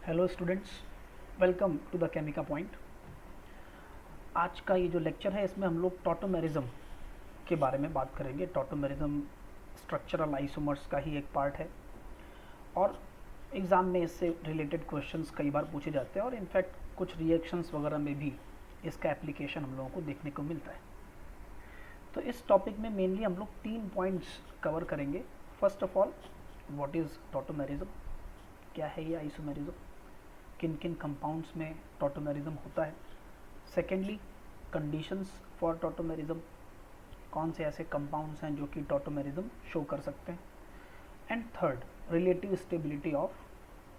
Hello students, welcome to the Chemica Point. आज का ये जो लेक्चर है इसमें हम लोग टॉटोमेरिज्म के बारे में बात करेंगे। टॉटोमेरिज्म स्ट्रक्चरल आइसोमर्स का ही एक पार्ट है और एग्ज़ाम में इससे रिलेटेड क्वेश्चंस कई बार पूछे जाते हैं और इनफैक्ट कुछ रिएक्शंस वगैरह में भी इसका एप्लीकेशन हम लोगों को देखने को मिलता है। तो इस टॉपिक में मेनली हम लोग 3 पॉइंट्स कवर करेंगे। First of all, what is tautomerism, क्या है ये आइसोमेरिज्म, किन किन कंपाउंड्स में टॉटोमेरिज्म होता है। सेकेंडली, कंडीशंस फॉर टॉटोमेरिज्म, कौन से ऐसे कंपाउंड्स हैं जो कि टॉटोमेरिज्म शो कर सकते हैं। And third, relative stability of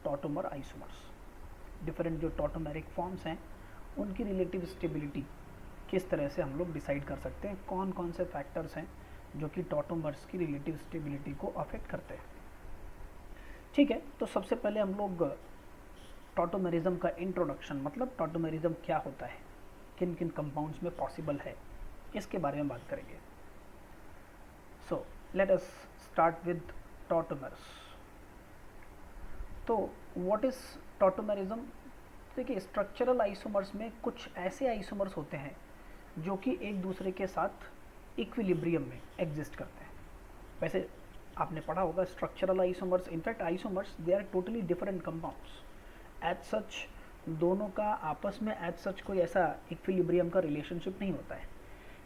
tautomer isomers, different जो टॉटोमेरिक फॉर्म्स हैं उनकी रिलेटिव स्टेबिलिटी किस तरह से हम लोग डिसाइड कर सकते हैं, कौन कौन से फैक्टर्स हैं जो कि टॉटोमर्स की रिलेटिव स्टेबिलिटी को अफेक्ट करते हैं। ठीक है, तो सबसे पहले हम लोग टॉटोमेरिज्म का इंट्रोडक्शन, मतलब टॉटोमेरिज्म क्या होता है, किन किन कंपाउंड्स में पॉसिबल है, इसके बारे में बात करेंगे। So let us start with tautomers. तो व्हाट इज टॉटोमेरिज्म? देखिए, स्ट्रक्चरल आइसोमर्स में कुछ ऐसे आइसोमर्स होते हैं जो कि एक दूसरे के साथ इक्विलिब्रियम में एग्जिस्ट करते हैं। वैसे आपने पढ़ा होगा structural isomers, in fact isomers they are totally different compounds. As such दोनों का आपस में एज सच कोई ऐसा इक्विलिब्रियम का रिलेशनशिप नहीं होता है,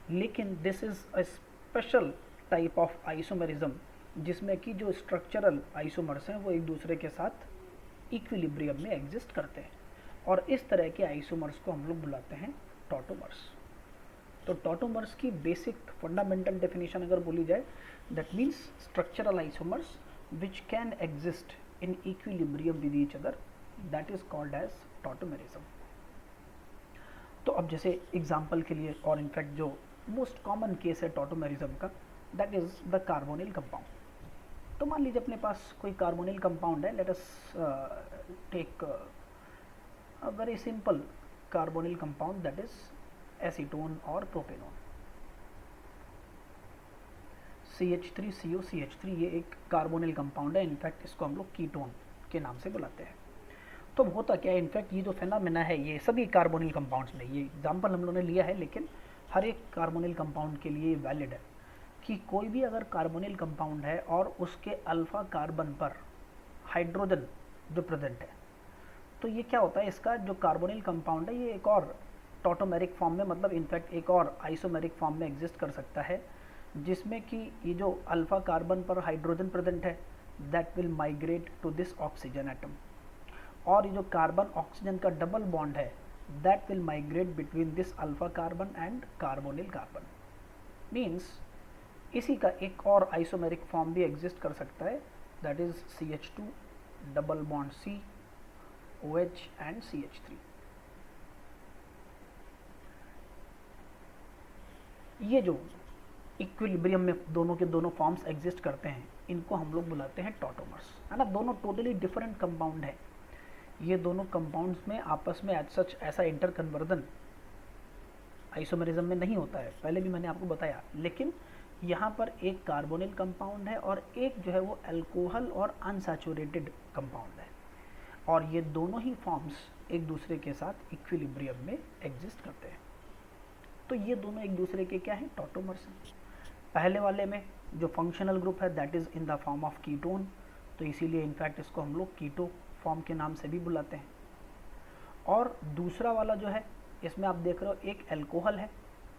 लेकिन this is a special type of isomerism जिसमें कि जो स्ट्रक्चरल आइसोमर्स हैं वो एक दूसरे के साथ इक्विलिब्रियम में एग्जिस्ट करते हैं और इस तरह के आइसोमर्स को हम लोग बुलाते हैं टॉटोमर्स। तो टॉटोमर्स की बेसिक फंडामेंटल डेफिनेशन अगर बोली जाए, that means structural isomers which can exist in equilibrium with each other, that is called as tautomerism. तो अब जैसे एग्जाम्पल के लिए, और इनफैक्ट जो मोस्ट कॉमन केस है टॉटोमेरिज्म का, that is the carbonyl compound. तो मान लीजिए अपने पास कोई कार्बोनिल कंपाउंड है, let us take a very simple carbonyl compound, that is acetone और प्रोपेनोन। CH3COCH3 ये एक कार्बोनिल कंपाउंड है, इनफैक्ट इसको हम लोग कीटोन के नाम से बुलाते हैं। तो होता क्या है, इनफैक्ट ये जो फेनोमेना है ये सभी कार्बोनिल कंपाउंड्स में, ये एग्जांपल हम लोगों ने लिया है लेकिन हर एक कार्बोनिल कंपाउंड के लिए वैलिड है कि कोई भी अगर कार्बोनिल कंपाउंड है और उसके अल्फा कार्बन पर हाइड्रोजन जो प्रेजेंट है, तो ये क्या होता है, इसका जो कार्बोनिल कंपाउंड है ये एक और टॉटोमेरिक फॉर्म में, मतलब इनफैक्ट एक और आइसोमेरिक फॉर्म में एग्जिस्ट कर सकता है, जिसमें कि ये जो अल्फा कार्बन पर हाइड्रोजन प्रेजेंट है that will migrate to this oxygen atom, और ये जो कार्बन ऑक्सीजन का डबल बॉन्ड है that will migrate between this alpha carbon and carbonyl carbon. Means इसी का एक और आइसोमेरिक फॉर्म भी एग्जिस्ट कर सकता है, that is CH2 double bond C OH and CH3। ये जो इक्विलिब्रियम में दोनों के दोनों फॉर्म्स एग्जिस्ट करते हैं इनको हम लोग बुलाते हैं टॉटोमर्स, है ना। दोनों टोटली डिफरेंट कंपाउंड है, ये दोनों कंपाउंड्स में आपस में एज सच ऐसा इंटर कन्वर्जन आइसोमेरिज्म में नहीं होता है, पहले भी मैंने आपको बताया, लेकिन यहाँ पर एक कार्बोनिल कंपाउंड है और एक जो है वो अल्कोहल और अनसैचुरेटेड कंपाउंड है, और ये दोनों ही फॉर्म्स एक दूसरे के साथ इक्विलिब्रियम में एग्जिस्ट करते हैं। तो ये दोनों एक दूसरे के क्या हैं, टॉटोमर्स हैं। पहले वाले में जो फंक्शनल ग्रुप है that is in the form of ketone, तो इसीलिए इनफैक्ट इसको हम लोग कीटो फॉर्म के नाम से भी बुलाते हैं। और दूसरा वाला जो है इसमें आप देख रहे हो एक अल्कोहल है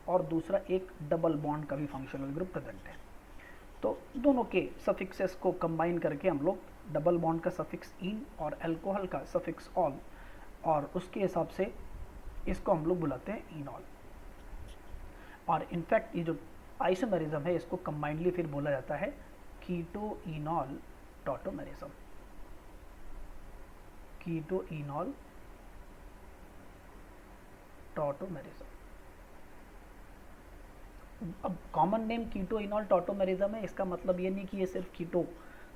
और दूसरा एक डबल बॉन्ड का भी फंक्शनल ग्रुप प्रेजेंट है। तो दोनों के सफिक्सेस को कंबाइन करके हम लोग डबल बॉन्ड का सफिक्स इन और अल्कोहल का सफिक्स ऑल, और उसके हिसाब से इसको हम लोग बुलाते हैं इनॉल। और इनफैक्ट ये जो आइसोमेरिज्म है इसको कंबाइंडली फिर बोला जाता है कीटो इनॉल टॉटोमेरिज्म। कीटो इनॉल टॉटोमेरिज्म। अब कॉमन नेम कीटो इनॉल टॉटोमेरिज्म है, इसका मतलब ये नहीं कि ये सिर्फ कीटो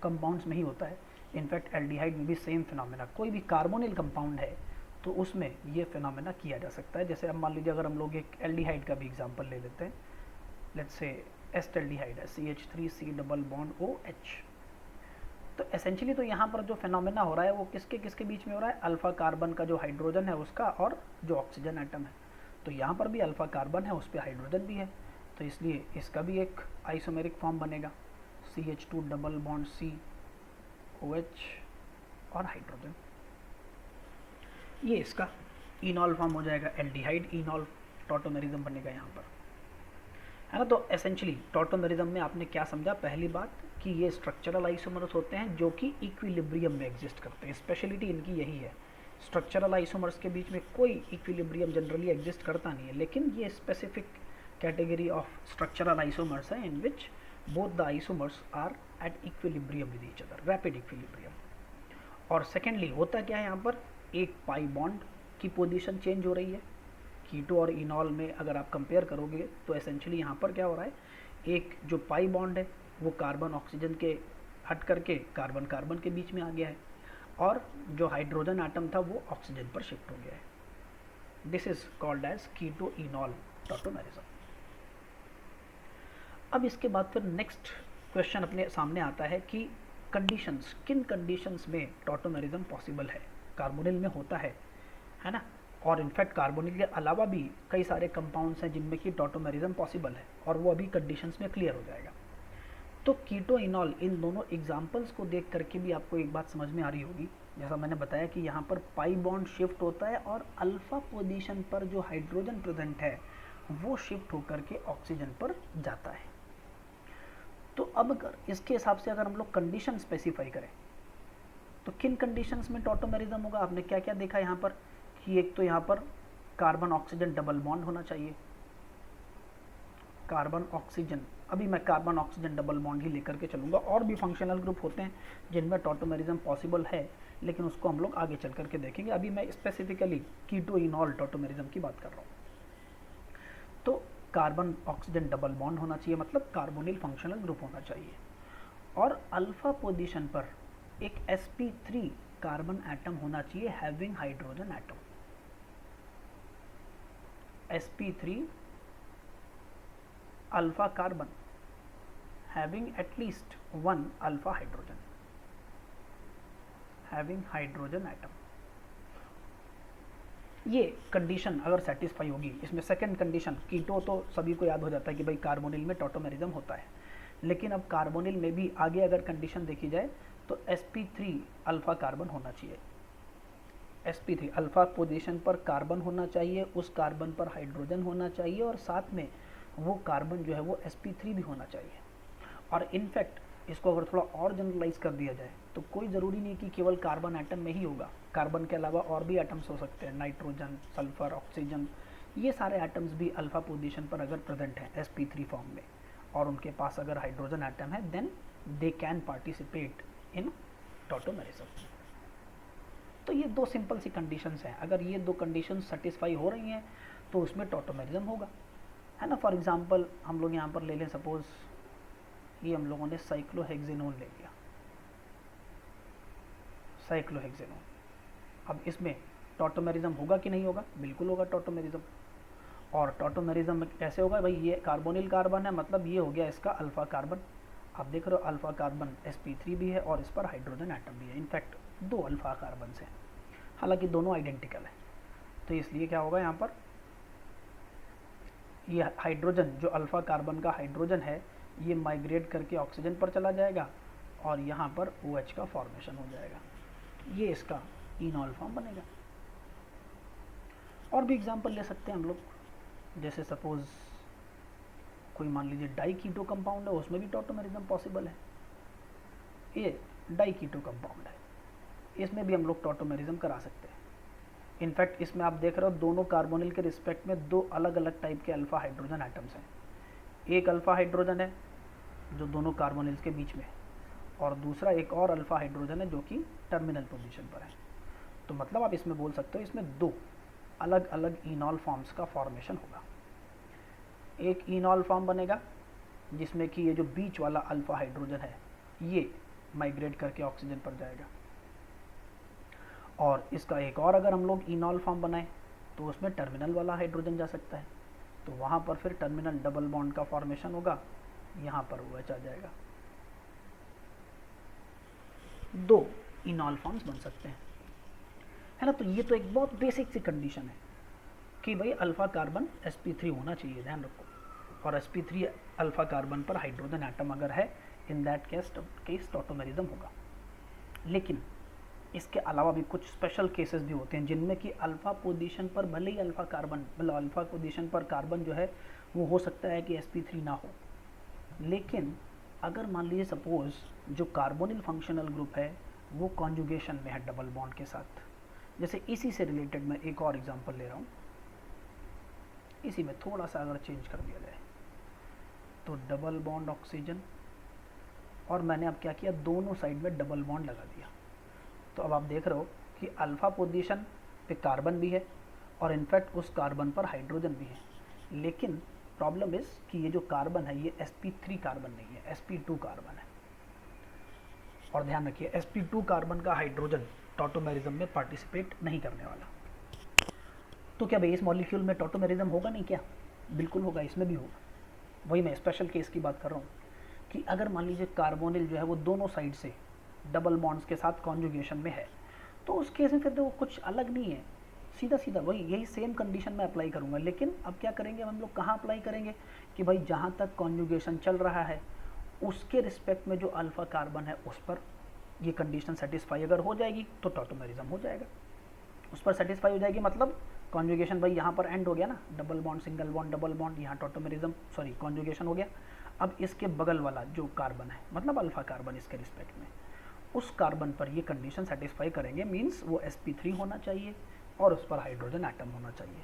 कंपाउंड्स में ही होता है, इनफैक्ट एल्डिहाइड में भी सेम फिनोमेना, कोई भी कार्बोनिल कंपाउंड है तो उसमें ये फिनोमेना किया जा सकता है। जैसे अब मान लीजिए अगर हम लोग एक एल्डिहाइड का भी एग्जांपल ले लेते हैं, लेट्स से एस्टल्डिहाइड है CH3C डबल बॉन्ड OH, तो एसेंशियली तो यहाँ पर जो फिनोमेना हो रहा है वो किसके किसके बीच में हो रहा है, अल्फा कार्बन का जो हाइड्रोजन है उसका और जो ऑक्सीजन एटम है। तो यहाँ पर भी अल्फा कार्बन है, उस पर हाइड्रोजन भी है, तो इसलिए इसका भी एक आइसोमेरिक फॉर्म बनेगा, CH2 डबल बॉन्ड COH और हाइड्रोजन। ये इसका इनॉल फॉर्म हो जाएगा, एल्डिहाइड इनॉल टॉटोमेरिज्म बनेगा यहाँ पर, है ना। तो एसेंशियली टॉटोमेरिज्म में आपने क्या समझा, पहली बात कि ये स्ट्रक्चरल आइसोमर्स होते हैं जो कि इक्विलिब्रियम में एग्जिस्ट करते हैं। स्पेशलिटी इनकी यही है, स्ट्रक्चरल आइसोमर्स के बीच में कोई इक्विलिब्रियम जनरली एग्जिस्ट करता नहीं है, लेकिन ये specific category of structural isomers है in which both the isomers are at equilibrium with each other, rapid equilibrium. और सेकेंडली होता क्या है, यहाँ पर एक पाई बॉन्ड की पोजीशन चेंज हो रही है। कीटो और इनॉल में अगर आप कंपेयर करोगे तो एसेंशियली यहाँ पर क्या हो रहा है, एक जो पाई बॉन्ड है वो कार्बन ऑक्सीजन के हट करके कार्बन कार्बन के बीच में आ गया है, और जो हाइड्रोजन एटम था वो ऑक्सीजन पर शिफ्ट हो गया है। This is called as keto enol tautomerism. अब इसके बाद फिर नेक्स्ट क्वेश्चन अपने सामने आता है कि कंडीशंस, किन कंडीशंस में टॉटोमेरिज्म पॉसिबल है। कार्बोनिल में होता है ना, और इनफैक्ट कार्बोनिल के अलावा भी कई सारे कंपाउंड्स हैं जिनमें कि टॉटोमेरिज्म पॉसिबल है, और वो अभी कंडीशंस में क्लियर हो जाएगा। तो कीटो इनॉल, इन दोनों एग्जाम्पल्स को देख करके भी आपको एक बात समझ में आ रही होगी, जैसा मैंने बताया कि यहाँ पर पाई बॉन्ड शिफ्ट होता है और अल्फा पोजीशन पर जो हाइड्रोजन प्रेजेंट है वो शिफ्ट होकर के ऑक्सीजन पर जाता है। तो अब अगर इसके हिसाब से अगर हम लोग कंडीशन स्पेसिफाई करें तो किन कंडीशंस में टॉटोमेरिज्म होगा, आपने क्या क्या देखा यहाँ पर कि एक तो यहाँ पर कार्बन ऑक्सीजन डबल बॉन्ड होना चाहिए, कार्बन ऑक्सीजन, अभी मैं कार्बन ऑक्सीजन डबल बॉन्ड ही लेकर के चलूंगा, और भी फंक्शनल ग्रुप होते हैं जिनमें टॉटोमेरिज्म पॉसिबल है, लेकिन उसको हम लोग आगे चल करके देखेंगे। अभी मैं स्पेसिफिकली कीटो इनॉल टॉटोमेरिज्म की बात कर रहा हूँ। तो कार्बन ऑक्सीजन डबल बॉन्ड होना चाहिए, मतलब कार्बोनिल फंक्शनल ग्रुप होना चाहिए, और अल्फा पोजीशन पर एक sp3 कार्बन एटम होना चाहिए having hydrogen atom, sp3 alpha carbon having at least one alpha hydrogen, having hydrogen atom। ये कंडीशन अगर सेटिस्फाई होगी, इसमें सेकंड कंडीशन, कीटो तो सभी को याद हो जाता है कि भाई कार्बोनिल में टॉटोमेरिज्म होता है, लेकिन अब कार्बोनिल में भी आगे अगर कंडीशन देखी जाए तो sp3 अल्फा कार्बन होना चाहिए, sp3 अल्फा पोजीशन पर कार्बन होना चाहिए, उस कार्बन पर हाइड्रोजन होना चाहिए, और साथ में वो कार्बन जो है वो sp3 भी होना चाहिए। और इनफैक्ट इसको अगर थोड़ा और जनरलाइज कर दिया जाए तो कोई ज़रूरी नहीं कि केवल कार्बन एटम में ही होगा, कार्बन के अलावा और भी एटम्स हो सकते हैं, नाइट्रोजन, सल्फर, ऑक्सीजन, ये सारे एटम्स भी अल्फा पोजीशन पर अगर प्रेजेंट हैं sp3 फॉर्म में, और उनके पास अगर हाइड्रोजन एटम है, then they can participate in tautomerism. तो ये दो सिंपल सी कंडीशंस हैं, अगर ये दो कंडीशंस सेटिस्फाई हो रही हैं तो उसमें टॉटोमेरिज्म होगा, है ना। फॉर एग्जांपल हम लोग यहाँ पर ले लें, सपोज ये हम लोगों ने साइक्लोहेक्सेनोन ले लिया, साइक्लोहेक्सेनोन, अब इसमें टॉटोमेरिज्म होगा कि नहीं होगा, बिल्कुल होगा टॉटोमेरिज्म। और टॉटोमेरिज्म कैसे होगा, भाई ये कार्बोनिल कार्बन है, मतलब ये हो गया इसका अल्फा कार्बन, आप देख रहे हो अल्फा कार्बन sp3 भी है और इस पर हाइड्रोजन एटम भी है, इनफैक्ट दो अल्फा कार्बन हैं, हालांकि दोनों आइडेंटिकल है, तो इसलिए क्या होगा यहाँ पर, ये हाइड्रोजन जो अल्फा कार्बन का हाइड्रोजन है ये माइग्रेट करके ऑक्सीजन पर चला जाएगा और यहाँ पर OH का फॉर्मेशन हो जाएगा, ये इसका इनॉल फॉर्म बनेगा। और भी एग्जांपल ले सकते हैं हम लोग, जैसे सपोज कोई मान लीजिए डाइकीटो कंपाउंड है, उसमें भी टॉटोमेरिज्म पॉसिबल है, ये डाइकीटो कंपाउंड है, इसमें भी हम लोग टॉटोमेरिज्म करा सकते हैं। इनफैक्ट इसमें आप देख रहे हो दोनों कार्बोनिल के रिस्पेक्ट में दो अलग अलग टाइप के अल्फा हाइड्रोजन एटम्स हैं, एक अल्फा हाइड्रोजन है जो दोनों कार्बोनिल्स के बीच में, और दूसरा एक और अल्फा हाइड्रोजन है जो कि टर्मिनल पोजीशन पर है। तो मतलब आप इसमें बोल सकते हो इसमें दो अलग अलग इनॉल फॉर्म्स का फॉर्मेशन होगा, एक इनॉल फॉर्म बनेगा जिसमें कि ये जो बीच वाला अल्फा हाइड्रोजन है ये माइग्रेट करके ऑक्सीजन पर जाएगा, और इसका एक और अगर हम लोग इनॉल फॉर्म बनाएं तो उसमें टर्मिनल वाला हाइड्रोजन जा सकता है, तो वहाँ पर फिर टर्मिनल डबल बॉन्ड का फॉर्मेशन होगा, यहाँ पर OH आ जाएगा। 2 इनॉल फॉर्म्स बन सकते हैं, है ना। तो ये तो एक बहुत बेसिक सी कंडीशन है कि भाई अल्फा कार्बन sp3 होना चाहिए, ध्यान रखो। और sp3 अल्फा कार्बन पर हाइड्रोजन एटम अगर है, इन दैट केस टॉटोमेरिज्म होगा। लेकिन इसके अलावा भी कुछ स्पेशल केसेस भी होते हैं जिनमें कि अल्फा पोजीशन पर भले ही अल्फा कार्बन, मतलब अल्फा पोजीशन पर कार्बन जो है वो हो सकता है कि sp3 ना हो, लेकिन अगर मान लीजिए सपोज जो कार्बोनिल फंक्शनल ग्रुप है वो कॉन्जुगेशन में है डबल बॉन्ड के साथ। जैसे इसी से रिलेटेड मैं एक और एग्जांपल ले रहा हूँ, इसी में थोड़ा सा अगर चेंज कर दिया जाए तो डबल बॉन्ड ऑक्सीजन, और मैंने अब क्या किया, दोनों साइड में डबल बॉन्ड लगा दिया। तो अब आप देख रहे हो कि अल्फा पोजीशन पे कार्बन भी है और इनफैक्ट उस कार्बन पर हाइड्रोजन भी है, लेकिन प्रॉब्लम इज कि ये जो कार्बन है ये sp3 कार्बन नहीं है, sp2 कार्बन है। और ध्यान रखिए sp2 कार्बन का हाइड्रोजन टॉटोमेरिज्म में पार्टिसिपेट नहीं करने वाला। तो क्या बेस मॉलिक्यूल में टॉटोमेरिज्म होगा नहीं क्या? बिल्कुल होगा, इसमें भी होगा। वही मैं स्पेशल केस की बात कर रहा हूँ कि अगर मान लीजिए कार्बोनिल जो है वो दोनों साइड से डबल बॉन्ड्स के साथ कॉन्जुगेशन में है, तो उस केस में फिर तो कुछ अलग नहीं है, सीधा सीधा वही यही सेम कंडीशन में अप्लाई करूँगा। लेकिन अब क्या करेंगे हम लोग, कहाँ अप्लाई करेंगे कि भाई जहाँ तक कॉन्जुगेशन चल रहा है उसके रिस्पेक्ट में जो अल्फा कार्बन है उस पर ये कंडीशन सेटिस्फाई अगर हो जाएगी तो टॉटोमेरिज्म हो जाएगा। उस पर सेटिस्फाई हो जाएगी मतलब कॉन्जुगेशन भाई यहाँ पर एंड हो गया ना, double bond single bond double bond, यहाँ टॉटोमेरिज्म सॉरी कॉन्जुगेशन हो गया। अब इसके बगल वाला जो कार्बन है मतलब अल्फा कार्बन, इसके रिस्पेक्ट में उस कार्बन पर ये कंडीशन सेटिस्फाई करेंगे, मीन्स वो sp3 होना चाहिए और उस पर हाइड्रोजन एटम होना चाहिए।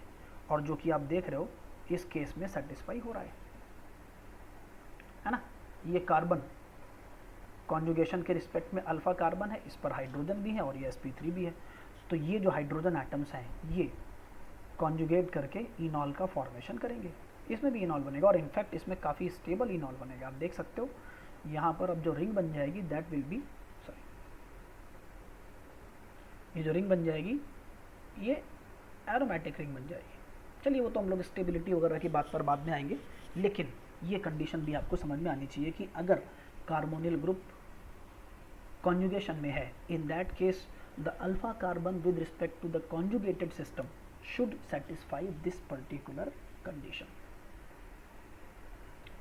और जो कि आप देख रहे हो इस केस में सेटिस्फाई हो रहा है ना। ये कार्बन कॉन्जुगेशन के रिस्पेक्ट में अल्फा कार्बन है, इस पर हाइड्रोजन भी है और ये sp3 भी है। तो ये जो हाइड्रोजन एटम्स हैं ये कॉन्जुगेट करके इनॉल का फॉर्मेशन करेंगे, इसमें भी इनॉल बनेगा और इनफैक्ट इसमें काफ़ी स्टेबल इनॉल बनेगा। आप देख सकते हो यहाँ पर अब जो रिंग बन जाएगी दैट विल बी, सॉरी, ये जो रिंग बन जाएगी ये एरोमेटिक रिंग बन जाएगी। चलिए वो तो हम लोग स्टेबिलिटी वगैरह की बात पर बाद में आएंगे, लेकिन ये कंडीशन भी आपको समझ में आनी चाहिए कि अगर कार्बोनिल ग्रुप कॉन्जुगेशन में है, in that case the alpha carbon with respect to the conjugated system should satisfy this particular condition.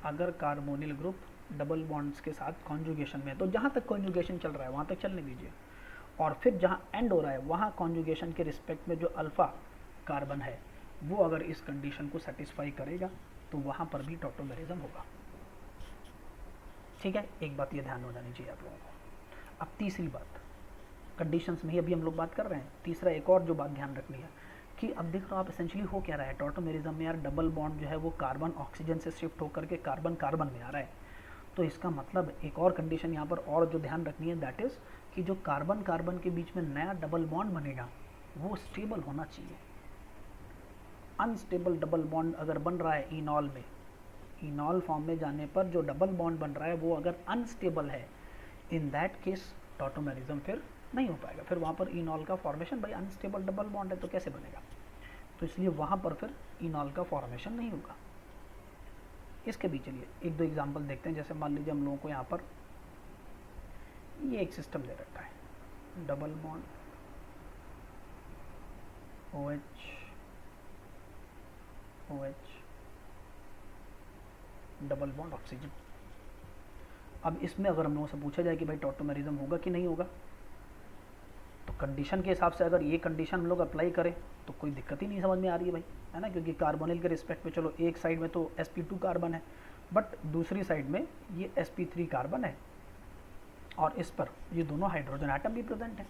अगर कार्बोनिल ग्रुप डबल बॉन्ड्स के साथ कॉन्जुगेशन में है तो जहाँ तक कॉन्जुगेशन चल रहा है वहाँ तक चलने दीजिए, और फिर जहाँ एंड हो रहा है वहाँ कॉन्जुगेशन के रिस्पेक्ट में जो अल्फा कार्बन है वो अगर इस कंडीशन को सेटिस्फाई करेगा तो वहाँ पर भी टॉटोमेरिज्म होगा। ठीक है, एक बात ये ध्यान हो जानी चाहिए आप लोगों को। अब तीसरी बात, कंडीशंस में ही अभी हम लोग बात कर रहे हैं, तीसरा एक और जो बात ध्यान रखनी है कि अब देख रहे हो आप एसेंशियली हो क्या रहा है टॉटोमेरिज्म में यार, डबल बॉन्ड जो है वो कार्बन ऑक्सीजन से शिफ्ट होकर के कार्बन कार्बन में आ रहा है। तो इसका मतलब एक और कंडीशन यहाँ पर और जो ध्यान रखनी है दैट इज़ कि जो कार्बन कार्बन के बीच में नया डबल बॉन्ड बनेगा वो स्टेबल होना चाहिए। अनस्टेबल डबल बॉन्ड अगर बन रहा है इनॉल में, इनॉल फॉर्म में जाने पर जो डबल बॉन्ड बन रहा है वो अगर अनस्टेबल है, इन दैट केस टॉटोमेरिज्म फिर नहीं हो पाएगा। फिर वहाँ पर इनॉल का फॉर्मेशन, भाई अनस्टेबल डबल बॉन्ड है तो कैसे बनेगा, तो इसलिए वहाँ पर फिर इनॉल का फॉर्मेशन नहीं होगा। इसके भी चलिए एक दो एग्जांपल देखते हैं। जैसे मान लीजिए हम लोगों को यहाँ पर ये एक सिस्टम दे रखा है, double bond OH OH double bond oxygen. अब इसमें अगर हम लोगों से पूछा जाए कि भाई टॉटोमेरिज्म होगा कि नहीं होगा, तो कंडीशन के हिसाब से अगर ये कंडीशन हम लोग अप्लाई करें तो कोई दिक्कत ही नहीं समझ में आ रही है भाई, है ना। क्योंकि कार्बोनिल के रिस्पेक्ट में चलो एक साइड में तो sp2 कार्बन है बट दूसरी साइड में ये sp3 कार्बन है और इस पर ये दोनों हाइड्रोजन एटम भी प्रेजेंट है,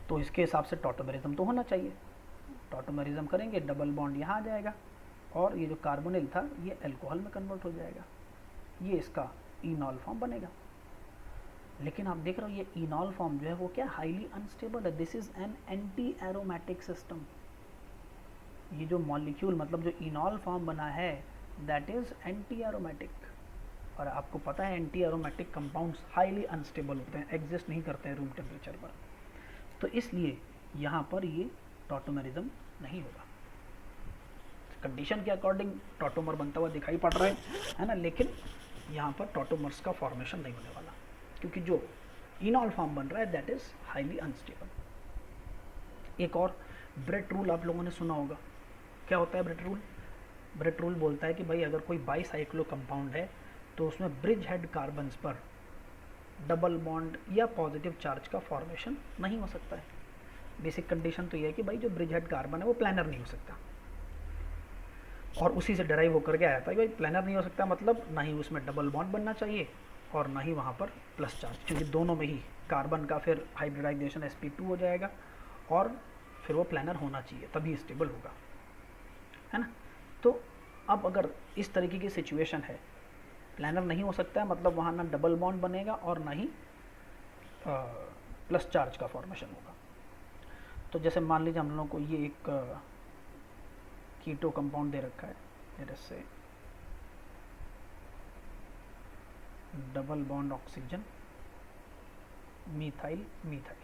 तो इसके हिसाब से टॉटोमेरिज्म तो होना चाहिए। टॉटोमेरिज्म करेंगे डबल बॉन्ड यहाँ आ जाएगा और ये जो कार्बोनिल था ये अल्कोहल में कन्वर्ट हो जाएगा, ये इसका इनॉल फॉर्म बनेगा। लेकिन आप देख रहे हो ये इनॉल फॉर्म जो है वो क्या हाईली अनस्टेबल है, this is an anti aromatic system. ये जो मॉलिक्यूल मतलब जो इनॉल फॉर्म बना है दैट इज एंटी एरोमेटिक, और आपको पता है anti aromatic compounds highly unstable होते हैं, एग्जिस्ट नहीं करते हैं रूम टेम्परेचर पर। तो इसलिए यहाँ पर ये टॉटोमेरिज्म नहीं होगा। कंडीशन के अकॉर्डिंग टॉटोमर बनता हुआ दिखाई पड़ रहा है ना, लेकिन यहाँ पर टॉटोमर्स का फॉर्मेशन नहीं होने वाला, क्योंकि जो इनॉल फॉर्म बन रहा है, दैट इज हाईली अनस्टेबल। एक और ब्रेट रूल आप लोगों ने सुना होगा। क्या होता है ब्रेट रूल? ब्रेट रूल बोलता है कि भाई अगर कोई बाईसाइक्लो कंपाउंड है तो उसमें ब्रिज हेड कार्बन्स पर डबल बॉन्ड या पॉजिटिव चार्ज का फॉर्मेशन नहीं हो सकता है। बेसिक कंडीशन तो यह है कि भाई जो ब्रिज हेड कार्बन है वो प्लानर नहीं हो सकता, और उसी से डिराइव होकर के आया था कि भाई प्लानर नहीं हो सकता मतलब ना ही उसमें डबल बॉन्ड बनना चाहिए और ना ही वहाँ पर प्लस चार्ज, क्योंकि दोनों में ही कार्बन का फिर हाइब्रिडाइजेशन sp2 हो जाएगा और फिर वो प्लानर होना चाहिए तभी स्टेबल होगा, है ना। तो अब अगर इस तरीके की सिचुएशन है, प्लानर नहीं हो सकता है मतलब वहाँ ना डबल बॉन्ड बनेगा और ना ही प्लस चार्ज का फॉर्मेशन होगा। तो जैसे मान लीजिए हम लोगों को ये एक कीटो कंपाउंड दे रखा है, मेरे से double bond oxygen methyl methyl.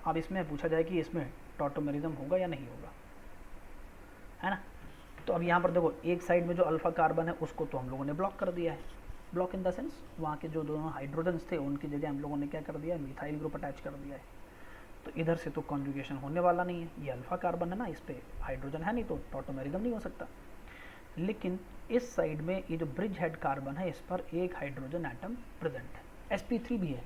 अब इसमें पूछा जाए कि इसमें टॉटोमेरिज्म होगा या नहीं होगा, है ना। तो अब यहाँ पर देखो एक साइड में जो अल्फा कार्बन है उसको तो हम लोगों ने ब्लॉक कर दिया है, ब्लॉक इन द सेंस वहाँ के जो दोनों हाइड्रोजन्स थे उनकी जगह हम लोगों ने क्या कर दिया है, मिथाइल ग्रुप अटैच कर दिया है। तो इधर से तो कॉन्जुगेशन होने वाला नहीं है, ये अल्फा कार्बन है ना, इस पर हाइड्रोजन है नहीं तो टॉटोमेरिज्म नहीं हो सकता। लेकिन इस साइड में ये जो ब्रिज हेड कार्बन है इस पर एक हाइड्रोजन एटम प्रेजेंट है, sp3 भी है।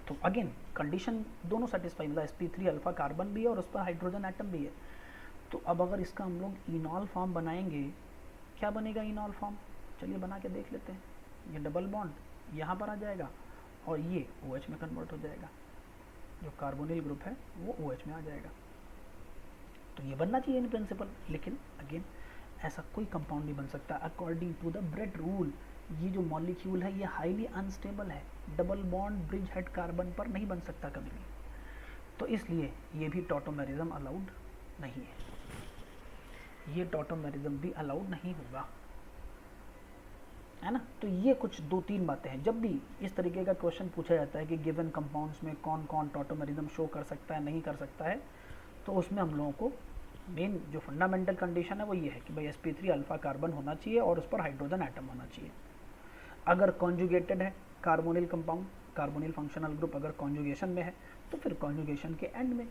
तो अगेन कंडीशन दोनों सेटिस्फाई, मतलब sp3 अल्फा कार्बन भी है और उस पर हाइड्रोजन एटम भी है। तो अब अगर इसका हम लोग इनॉल फॉर्म बनाएंगे, क्या बनेगा इनॉल फॉर्म? चलिए बना के देख लेते हैं। ये डबल बॉन्ड यहाँ पर आ जाएगा और ये OH में कन्वर्ट हो जाएगा, जो कार्बोनिल ग्रुप है वो OH में आ जाएगा। तो ये बनना चाहिए इन प्रिंसिपल, लेकिन अगेन ऐसा कोई कंपाउंड नहीं बन सकता according to the Bredt rule. ये जो मॉलिक्यूल है ये हाईली अनस्टेबल है, double bond bridge head carbon पर नहीं बन सकता कभी भी। तो इसलिए ये भी टॉटोमेरिज्म अलाउड नहीं है, ये टॉटोमेरिज्म भी अलाउड नहीं होगा, है ना। तो ये कुछ 2-3 बातें हैं। जब भी इस तरीके का क्वेश्चन पूछा जाता है कि गिवन कंपाउंड्स में कौन कौन टॉटोमेरिज्म शो कर सकता है नहीं कर सकता है, तो उसमें हम लोगों को मेन जो फंडामेंटल कंडीशन है वो ये है कि भाई sp3 अल्फा कार्बन होना चाहिए और उस पर हाइड्रोजन एटम होना चाहिए। अगर कॉन्जुगेटेड है carbonyl compound, carbonyl functional group अगर कॉन्जुगेशन में है तो फिर कॉन्जुगेशन के एंड में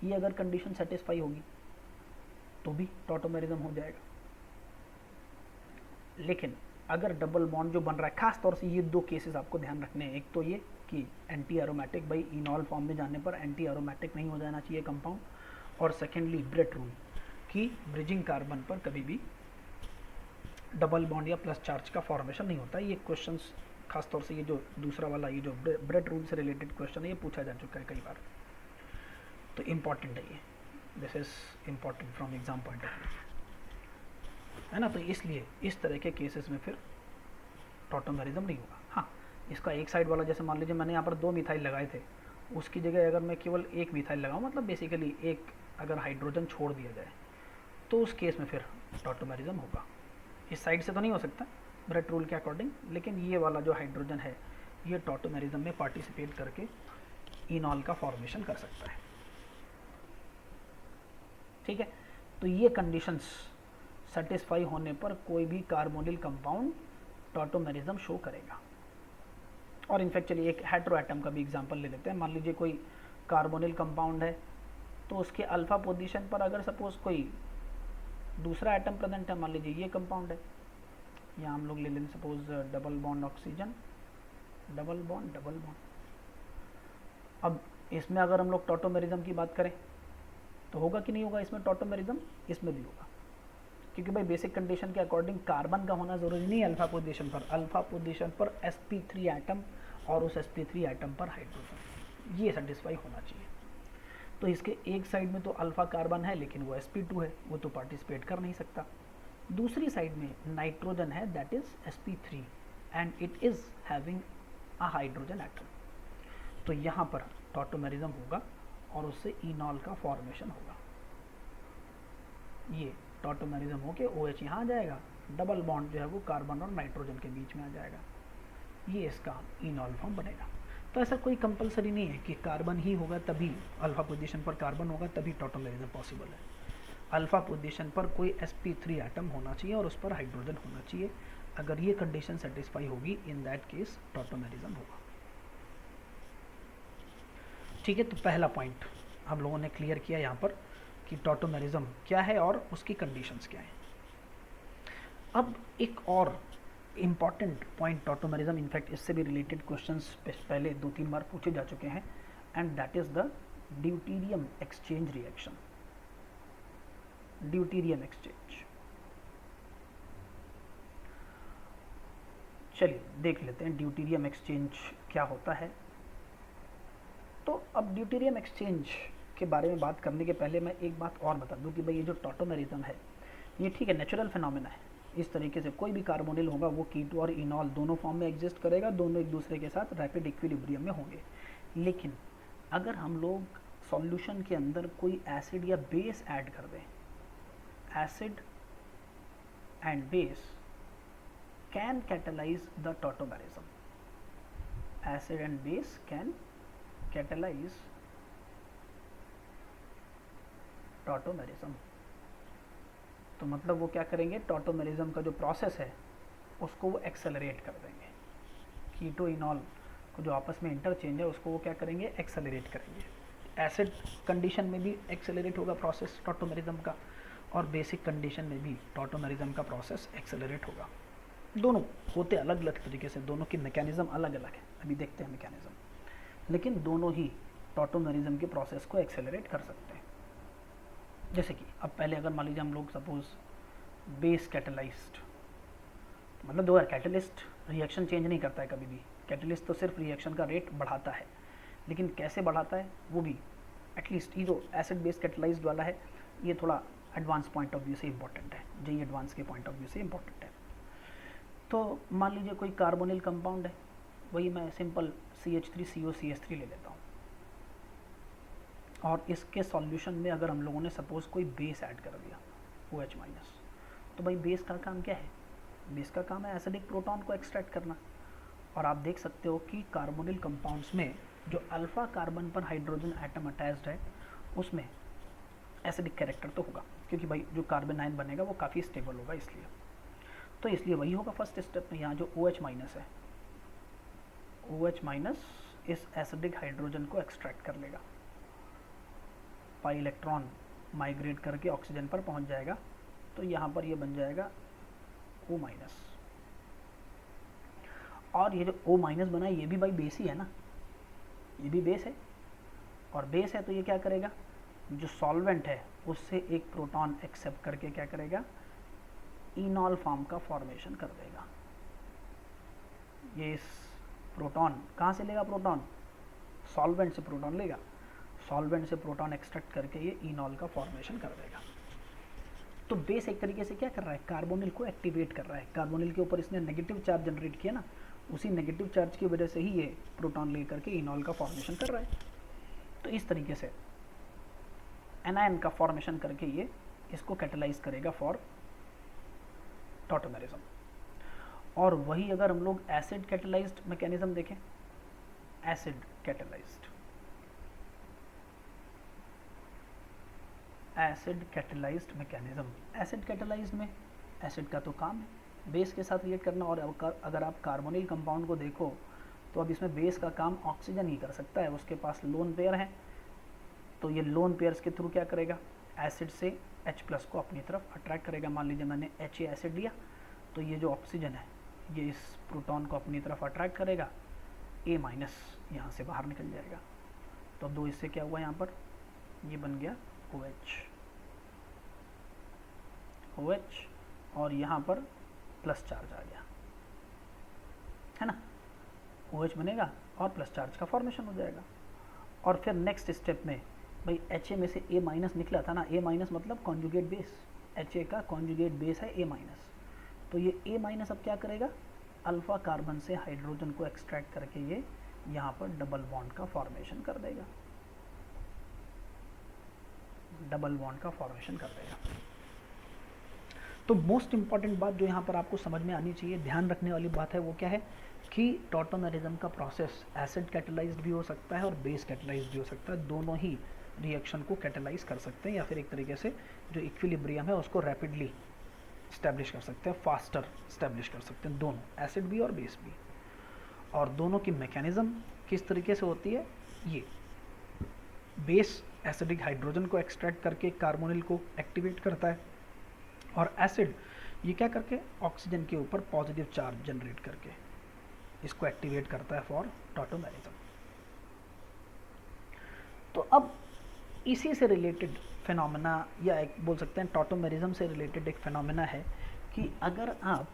ये अगर कंडीशन सेटिस्फाई होगी तो भी टॉटोमेरिज्म हो जाएगा। लेकिन अगर डबल बॉन्ड जो बन रहा है, खास तौर से ये 2 केसेस आपको ध्यान रखने हैं। एक तो ये कि एंटी एरोमेटिक, भाई इनॉल फॉर्म में जाने पर एंटी एरोमेटिक नहीं हो जाना चाहिए कंपाउंड, और सेकेंडली ब्रेट रूल कि ब्रिजिंग कार्बन पर कभी भी डबल बॉन्ड या प्लस चार्ज का फॉर्मेशन नहीं होता है। ये क्वेश्चंस खास तौर से ये जो दूसरा वाला ये जो ब्रेट रूल से रिलेटेड क्वेश्चन है ये पूछा जा चुका है कई बार, तो इम्पॉर्टेंट है ये, this is important from exam point of view, है ना। तो इसलिए इस तरह के केसेस में फिर टॉटोमेरिज्म नहीं होगा। हाँ, इसका एक साइड वाला, जैसे मान लीजिए मैंने यहाँ पर 2 मिथाइल लगाए थे, उसकी जगह अगर मैं केवल एक मिथाइल लगाऊँ, मतलब बेसिकली एक अगर हाइड्रोजन छोड़ दिया जाए, तो उस केस में फिर टॉटोमेरिज्म होगा। इस साइड से तो नहीं हो सकता ब्रेट रूल के अकॉर्डिंग, लेकिन ये वाला जो हाइड्रोजन है ये टॉटोमेरिज्म में पार्टिसिपेट करके इनॉल का फॉर्मेशन कर सकता है, ठीक है। तो ये कंडीशंस सेटिस्फाई होने पर कोई भी कार्बोनिल कंपाउंड टॉटोमेरिज्म शो करेगा। और इनफैक्ट चलिए एक हेटेरो एटम का भी एग्जांपल ले लेते हैं। मान लीजिए कोई कार्बोनिल कंपाउंड है, तो उसके अल्फा पोजीशन पर अगर सपोज कोई दूसरा एटम प्रेजेंट है, मान लीजिए ये कंपाउंड है, यहाँ हम लोग ले लें suppose double bond oxygen, double bond double bond. अब इसमें अगर हम लोग टॉटोमेरिज्म की बात करें तो होगा कि नहीं होगा इसमें टॉटोमेरिज्म? इसमें भी होगा, क्योंकि भाई बेसिक कंडीशन के अकॉर्डिंग कार्बन का होना जरूरी नहीं है अल्फा पोजीशन पर, अल्फा पोजीशन पर sp3 एटम और उस sp3 एटम पर हाइड्रोजन, ये सेटिस्फाई होना चाहिए। तो इसके एक साइड में तो अल्फा कार्बन है लेकिन वो sp2 है, वो तो पार्टिसिपेट कर नहीं सकता। दूसरी साइड में नाइट्रोजन है, that is sp3 and it is having a hydrogen atom. तो यहाँ पर टॉटोमेरिज्म होगा और उससे इनॉल का फॉर्मेशन होगा। ये टॉटोमेरिज्म होके OH यहाँ आ जाएगा, डबल बॉन्ड जो है वो कार्बन और नाइट्रोजन के बीच में आ जाएगा, ये इसका इनॉल फॉर्म बनेगा। तो ऐसा कोई कंपलसरी नहीं है कि कार्बन ही होगा तभी, अल्फा पोजीशन पर कार्बन होगा तभी टॉटोमेरिज्म पॉसिबल है। अल्फा पोजीशन पर कोई sp3 एटम होना चाहिए और उस पर हाइड्रोजन होना चाहिए। अगर ये कंडीशन सेटिस्फाई होगी, इन दैट केस टॉटोमेरिज्म होगा। ठीक है, तो पहला पॉइंट हम लोगों ने क्लियर किया यहाँ पर कि टॉटोमेरिज्म क्या है और उसकी कंडीशंस क्या हैं। अब एक और इम्पॉर्टेंट पॉइंट टॉटोमेरिज्म, इनफैक्ट इससे भी रिलेटेड क्वेश्चंस पहले 2-3 बार पूछे जा चुके हैं, and that is the deuterium exchange reaction. Deuterium exchange, चलिए देख लेते हैं ड्यूटीरियम एक्सचेंज क्या होता है। तो अब ड्यूटीरियम एक्सचेंज के बारे में बात करने के पहले मैं एक बात और बता दूं कि भाई ये जो टॉटोमेरिज्म है ये ठीक है नेचुरल फिनोमेना है। इस तरीके से कोई भी कार्बोनिल होगा वो कीटो और इनॉल दोनों फॉर्म में एग्जिस्ट करेगा, दोनों एक दूसरे के साथ रैपिड इक्विलिब्रियम में होंगे। लेकिन अगर हम लोग सॉल्यूशन के अंदर कोई एसिड या बेस ऐड कर दें, acid and base can catalyse the tautomerism. Acid and base can catalyse tautomerism. तो मतलब वो क्या करेंगे, टॉटोमेरिज्म का जो प्रोसेस है उसको वो एक्सेलरेट कर देंगे। कीटो इनॉल को जो आपस में इंटरचेंज है उसको वो क्या करेंगे, एक्सेलरेट करेंगे। एसिड कंडीशन में भी एक्सेलरेट होगा प्रोसेस टॉटोमेरिज्म का, और बेसिक कंडीशन में भी टॉटोमेरिज्म का प्रोसेस एक्सेलरेट होगा। दोनों होते अलग अलग तरीके से, दोनों की मैकेनिज्म अलग अलग है, अभी देखते हैं मैकेनिज्म, लेकिन दोनों ही टॉटोमेरिज्म के प्रोसेस को एक्सेलरेट कर सकते हैं। जैसे कि अब पहले अगर मान लीजिए हम लोग सपोज बेस कैटेलाइज्ड, मतलब दो कैटलिस्ट रिएक्शन चेंज नहीं करता है कभी भी, कैटलिस्ट तो सिर्फ रिएक्शन का रेट बढ़ाता है, लेकिन कैसे बढ़ाता है वो भी एटलीस्ट ये जो एसिड बेस कैटेलाइज्ड वाला है ये थोड़ा एडवांस पॉइंट ऑफ व्यू से इंपॉर्टेंट है, जो ये एडवांस के पॉइंट ऑफ व्यू से इंपॉर्टेंट है। तो मान लीजिए कोई कार्बोनिल कंपाउंड है, वही मैं सिंपल CH3COCH3 ले लेता हूँ, और इसके सॉल्यूशन में अगर हम लोगों ने सपोज कोई बेस ऐड कर दिया OH माइनस, तो भाई बेस का काम क्या है, बेस का काम है एसिडिक प्रोटॉन को एक्सट्रैक्ट करना। और आप देख सकते हो कि कार्बोनिल कंपाउंड्स में जो अल्फा कार्बन पर हाइड्रोजन एटम अटैच्ड है उसमें एसिडिक कैरेक्टर तो होगा, क्योंकि भाई जो कार्बन आयन बनेगा वो काफ़ी स्टेबल होगा, इसलिए वही होगा फर्स्ट स्टेप में। यहाँ जो OH माइनस है, OH माइनस इस एसिडिक हाइड्रोजन को एक्सट्रैक्ट कर लेगा, पाई इलेक्ट्रॉन माइग्रेट करके ऑक्सीजन पर पहुंच जाएगा, तो यहाँ पर ये बन जाएगा O माइनस। और ये जो O माइनस बना है ये भी भाई बेस ही है ना, ये भी बेस है, और बेस है तो ये क्या करेगा, जो सॉल्वेंट है उससे एक प्रोटॉन एक्सेप्ट करके क्या करेगा, इनॉल फॉर्म का फॉर्मेशन कर देगा। ये इस प्रोटॉन कहाँ से लेगा, प्रोटॉन सॉल्वेंट से प्रोटॉन लेगा, सॉल्वेंट से प्रोटॉन एक्सट्रैक्ट करके ये इनॉल का फॉर्मेशन कर देगा। तो बेस एक तरीके से क्या कर रहा है, कार्बोनिल को एक्टिवेट कर रहा है। कार्बोनिल के ऊपर इसने नेगेटिव चार्ज जनरेट किया ना, उसी नेगेटिव चार्ज की वजह से ही ये प्रोटॉन लेकर के इनॉल का फॉर्मेशन कर रहा है। तो इस तरीके से एनायन का फॉर्मेशन करके ये इसको कैटेलाइज करेगा फॉर टॉटोमेरिज्म। और वही अगर हम लोग एसिड कैटेलाइज्ड मैकेनिज्म देखें, acid catalysed, acid catalysed mechanism, acid catalysed में एसिड का तो काम है बेस के साथ रिएक्ट करना, और अगर आप कार्बोनिल कंपाउंड को देखो तो अब इसमें बेस का काम ऑक्सीजन ही कर सकता है, उसके पास लोन पेयर है, तो ये लोन पेयर्स के थ्रू क्या करेगा, एसिड से H+ को अपनी तरफ अट्रैक्ट करेगा। मान लीजिए मैंने HA एसिड लिया, तो ये जो ऑक्सीजन है ये इस प्रोटॉन को अपनी तरफ अट्रैक्ट करेगा, A- यहाँ से बाहर निकल जाएगा। तो अब दो इससे क्या हुआ, यहाँ पर ये बन गया OH, और यहाँ पर प्लस चार्ज आ गया, है ना, OH बनेगा और प्लस चार्ज का फॉर्मेशन हो जाएगा। और फिर नेक्स्ट स्टेप में भाई HA में से A- निकला था ना, A- मतलब कॉन्जुगेट बेस, HA का कॉन्जुगेट बेस है A-, तो ये A- अब क्या करेगा, अल्फा कार्बन से हाइड्रोजन को एक्सट्रैक्ट करके ये यहाँ पर डबल बॉन्ड का फॉर्मेशन कर देगा, डबल बॉन्ड का फॉर्मेशन कर देगा। तो मोस्ट इंपॉर्टेंट बात जो यहाँ पर आपको समझ में आनी चाहिए, ध्यान रखने वाली बात है, वो क्या है कि टॉटोमेरिज्म का प्रोसेस एसिड कैटेलाइज्ड भी हो सकता है और बेस कैटेलाइज्ड भी हो सकता है। दोनों ही रिएक्शन को कैटेलाइज कर सकते हैं, या फिर एक तरीके से जो इक्विलिब्रियम है उसको रैपिडली स्टैब्लिश कर सकते हैं, फास्टर स्टैब्लिश कर सकते हैं, दोनों एसिड भी और बेस भी। और दोनों की मैकेनिज्म किस तरीके से होती है, ये बेस एसिडिक हाइड्रोजन को एक्सट्रैक्ट करके कार्बोनिल को एक्टिवेट करता है, और एसिड ये क्या करके ऑक्सीजन के ऊपर पॉजिटिव चार्ज जनरेट करके इसको एक्टिवेट करता है फॉर टॉटोमेरिज्म। तो अब इसी से रिलेटेड फिनोमेना, या एक बोल सकते हैं टॉटोमेरिज्म से रिलेटेड एक फिनोमेना है कि अगर आप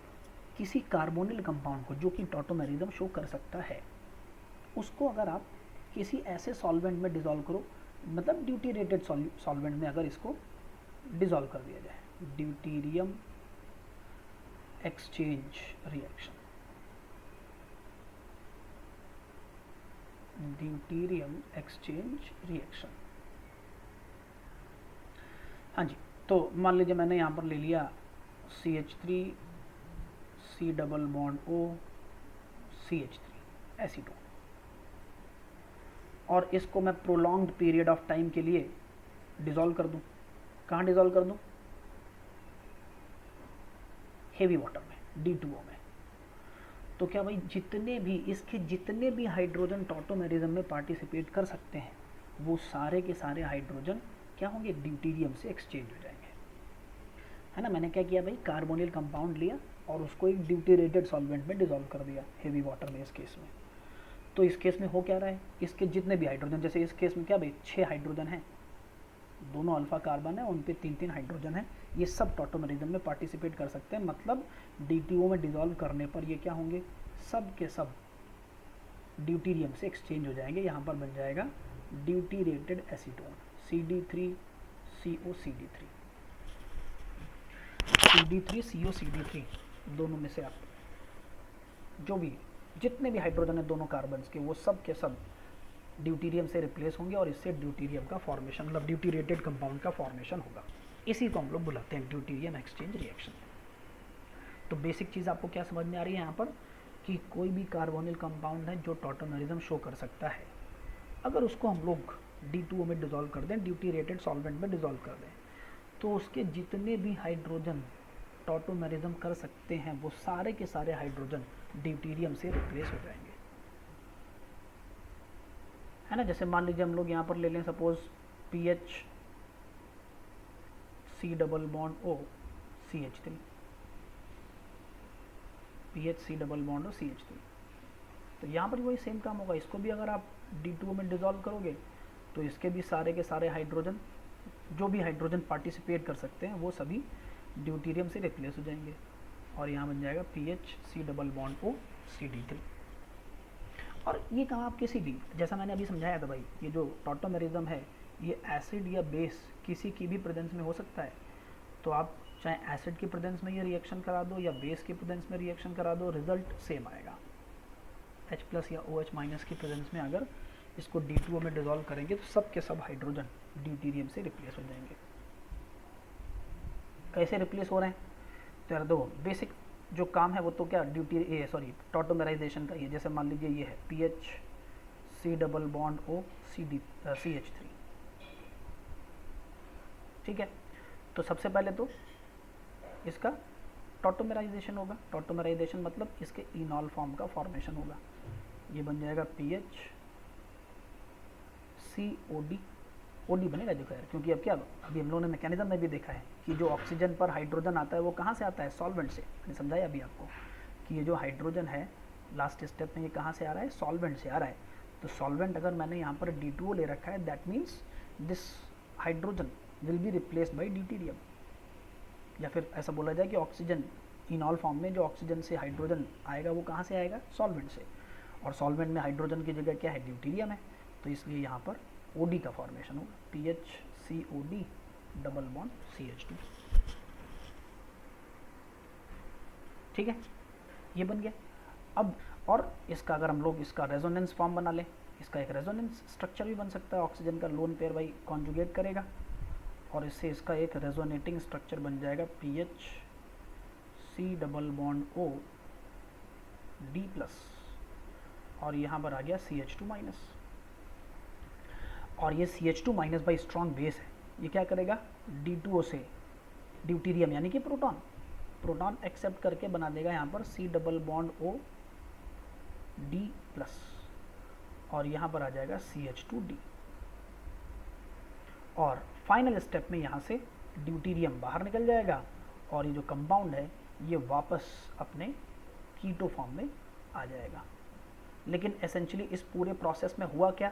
किसी कार्बोनिल कंपाउंड को जो कि टॉटोमेरिज्म शो कर सकता है, उसको अगर आप किसी ऐसे सॉल्वेंट में डिसॉल्व करो, मतलब ड्यूटीरेटेड सॉल्वेंट में अगर इसको डिसॉल्व कर दिया जाए, deuterium exchange reaction, deuterium exchange reaction. हाँ जी, तो मान लीजिए मैंने यहाँ पर ले लिया CH3 C double bond O CH3 acetone, और इसको मैं प्रोलॉन्ग्ड पीरियड ऑफ टाइम के लिए डिसॉल्व कर दूं। कहाँ डिसॉल्व कर दूं? हेवी वाटर में, D2O में। तो क्या भाई इसके जितने भी हाइड्रोजन टॉटोमेरिज्म में पार्टिसिपेट कर सकते हैं, वो सारे के सारे हाइड्रोजन क्या होंगे? ड्यूटीरियम से एक्सचेंज हो जाएंगे, है ना। मैंने क्या किया भाई, कार्बोनिल कंपाउंड लिया और उसको एक ड्यूटीरेटेड सॉल्वेंट में डिसॉल्व कर दिया, हेवी वाटर में इस केस में। तो इस केस में हो क्या रहा है, इसके जितने भी हाइड्रोजन, जैसे इस केस में क्या भाई 6 हाइड्रोजन हैं, दोनों अल्फा कार्बन है, उन पे 3-3 हाइड्रोजन है, ये सब टॉटोमेरिज्म में पार्टिसिपेट कर सकते हैं। मतलब D2O में डिसॉल्व करने पर ये क्या होंगे, सब के सब ड्यूटीरियम से एक्सचेंज हो जाएंगे। यहाँ पर बन जाएगा ड्यूटीरेटेड एसीटोन CD3COCD3, CD3COCD3, दोनों में से आप जो भी जितने भी हाइड्रोजन है दोनों कार्बन्स के, वो सब के सब ड्यूटीरियम से रिप्लेस होंगे और इससे ड्यूटीरियम का फॉर्मेशन, मतलब ड्यूटीरेटेड कंपाउंड का फॉर्मेशन होगा। इसी को हम लोग बुलाते हैं ड्यूटीरियम एक्सचेंज रिएक्शन। तो बेसिक चीज़ आपको क्या समझ में आ रही है यहाँ पर, कि कोई भी कार्बोनिल कंपाउंड है जो टॉटोमेरिज्म शो कर सकता है, अगर उसको हम लोग D2O में डिसॉल्व कर दें, ड्यूटीरेटेड सॉल्वेंट में डिसॉल्व कर दें, तो उसके जितने भी हाइड्रोजन टॉटोमेरिज्म कर सकते हैं, वो सारे के सारे हाइड्रोजन ड्यूटीरियम से रिप्लेस हो जाएंगे, है ना। जैसे मान लीजिए हम लोग यहाँ पर ले लें suppose PH C double bond O CH3, PH C double bond O CH3, तो यहाँ पर वही सेम काम होगा। इसको भी अगर आप D2O में डिसॉल्व करोगे तो इसके भी सारे के सारे हाइड्रोजन, जो भी हाइड्रोजन पार्टिसिपेट कर सकते हैं, वो सभी ड्यूटीरियम से रिप्लेस हो जाएंगे, और यहाँ बन जाएगा PH C double bond O CD3। और ये काम आप किसी भी, जैसा मैंने अभी समझाया था भाई, ये जो टॉटोमेरिज्म है ये एसिड या बेस किसी की भी प्रेजेंस में हो सकता है। तो आप चाहे एसिड की प्रेजेंस में ये रिएक्शन करा दो या बेस की प्रेजेंस में रिएक्शन करा दो, रिजल्ट सेम आएगा। H+ या OH- की प्रेजेंस में अगर इसको D2O में डिसॉल्व करेंगे तो सब के सब हाइड्रोजन ड्यूटीरियम से रिप्लेस हो जाएंगे। कैसे रिप्लेस हो रहे हैं? तो यार दो बेसिक जो काम है वो तो क्या टॉटोमेराइजेशन का ही है। जैसे मान लीजिए ये है PH C double bond O CH3, ठीक है। तो सबसे पहले तो इसका टॉटोमेराइजेशन होगा। टॉटोमेराइजेशन मतलब इसके इनॉल फॉर्म का फॉर्मेशन होगा। ये बन जाएगा PH COD, OD बनेगा देखो यार, क्योंकि अब क्या, अभी हम लोगों ने मैकेनिज्म में भी देखा है कि जो ऑक्सीजन पर हाइड्रोजन आता है वो कहाँ से आता है? सॉल्वेंट से। मैंने समझाया अभी आपको कि ये जो हाइड्रोजन है लास्ट स्टेप में ये कहाँ से आ रहा है? सॉल्वेंट से आ रहा है। तो सॉल्वेंट अगर मैंने यहाँ पर D2O ले रखा है, that means this hydrogen will be replaced by deuterium. या फिर ऐसा बोला जाए कि ऑक्सीजन इनॉल फॉर्म में जो ऑक्सीजन से हाइड्रोजन आएगा वो कहाँ से आएगा? सॉल्वेंट से। और सॉल्वेंट में हाइड्रोजन की जगह क्या है? ड्यूटीरियम है। तो इसलिए यहाँ पर OD का फॉर्मेशन होगा, PH COD double bond CH2, ठीक है। ये बन गया। अब और इसका अगर हम लोग इसका रेजोनेंस फॉर्म बना लें, इसका एक रेजोनेंस स्ट्रक्चर भी बन सकता है। ऑक्सीजन का लोन पेयर भाई कॉन्जुगेट करेगा और इससे इसका एक रेजोनेटिंग स्ट्रक्चर बन जाएगा PH C double bond O D+, और यहाँ पर आ गया CH2-। और ये CH2- बाई स्ट्रॉन्ग बेस है, ये क्या करेगा? D2O से ड्यूटीरियम यानी कि प्रोटॉन एक्सेप्ट करके बना देगा यहाँ पर C double bond O D+, और यहाँ पर आ जाएगा CH2D। और फाइनल स्टेप में यहाँ से ड्यूटीरियम बाहर निकल जाएगा और ये जो कंपाउंड है ये वापस अपने कीटो फॉर्म में आ जाएगा। लेकिन एसेंशियली इस पूरे प्रोसेस में हुआ क्या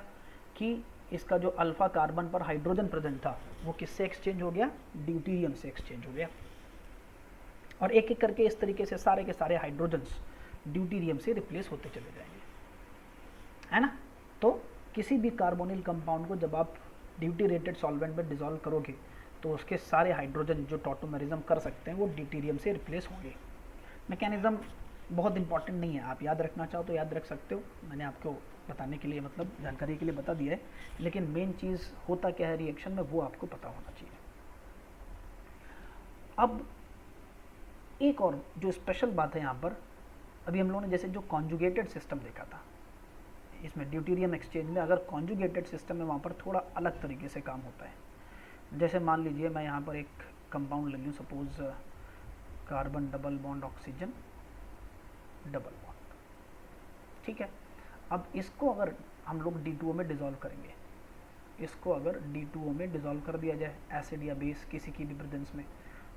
कि इसका जो अल्फा कार्बन पर हाइड्रोजन प्रेजेंट था वो किससे एक्सचेंज हो गया, ड्यूटीरियम से एक्सचेंज हो गया। और एक एक करके इस तरीके से सारे के सारे हाइड्रोजन्स ड्यूटीरियम से रिप्लेस होते चले जाएंगे, है ना। तो किसी भी कार्बोनिल कंपाउंड को जब आप ड्यूटीरेटेड सॉल्वेंट में डिसॉल्व करोगे तो उसके सारे हाइड्रोजन जो टॉटोमेरिज्म कर सकते हैं वो ड्यूटीरियम से रिप्लेस होंगे। मैकेनिज्म बहुत इंपॉर्टेंट नहीं है, आप याद रखना चाहो तो याद रख सकते हो, मैंने आपको बताने के लिए मतलब जानकारी के लिए बता दिया है, लेकिन मेन चीज़ होता क्या है रिएक्शन में वो आपको पता होना चाहिए। अब एक और जो स्पेशल बात है यहाँ पर, अभी हम लोगों ने जैसे जो कॉन्जुगेटेड सिस्टम देखा था, इसमें ड्यूटीरियम एक्सचेंज में अगर कॉन्जुगेटेड सिस्टम में वहाँ पर थोड़ा अलग तरीके से काम होता है। जैसे मान लीजिए मैं यहाँ पर एक कंपाउंड ले लूँ, suppose carbon double bond oxygen double bond, ठीक है। अब इसको अगर हम लोग D2O में डिज़ोल्व करेंगे, इसको अगर D2O में डिज़ोल्व कर दिया जाए एसिड या बेस किसी की भी प्रेजेंस में,